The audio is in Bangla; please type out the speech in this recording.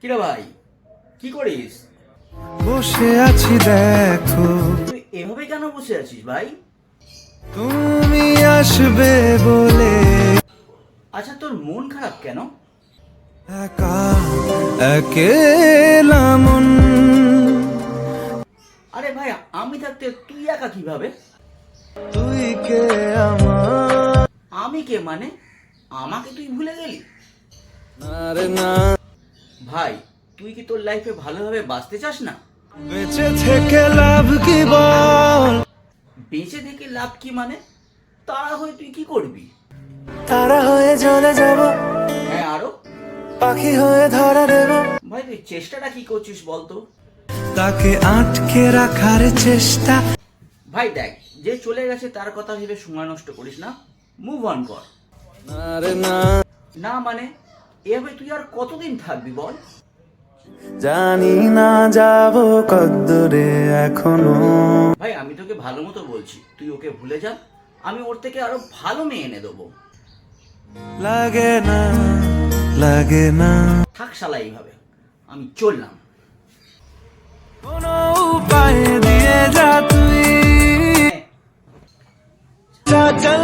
কিরে ভাই, কি করিস? বসে আছি দেখো, তুই এভাবে কেন বসে আছিস ভাই? তুমি আসবে বলে আচ্ছা, তোর মন খারাপ কেন? একা একেলা মন। আরে ভাই, আমি থাকতে তুই একা কিভাবে? তুই কে আমার আমি কে মানে? আমাকে তুই ভুলে গেলি? রে না, ভাই, তুই কি তোর লাইফে ভালোভাবে বাঁচতে চাস না? বেঁচে থেকে লাভ কি বল? বেঁচে থেকে লাভ কি মানে? তারা হয়ে তুই কি করবি? তারা হয়ে জ্বলে যাব, হ্যাঁ, আরো? পাখি হয়ে ধরা দেব, ভাই, তুই চেষ্টাটা কি করছিস বলতো? তাকে আটকে রাখার চেষ্টা। ভাই দেখ, যে চলে গেছে তার কথা ভেবে সময় নষ্ট করিস না, মুভ অন কর। রে না, না মানে, এভাবে তুই আর কতদিন থাকবি বল? জানি না যাব কদ্দূরে এখনো। ভাই, আমি তোকে ভালো মতো বলছি, তুই ওকে ভুলে যা। আমি ওর থেকে আরো ভালো মেয়ে এনে দেবো। লাগে না, লাগে না, থাক শালা এইভাবে, আমি চললাম। কোনো উপায় দিয়ে যা তুই, চল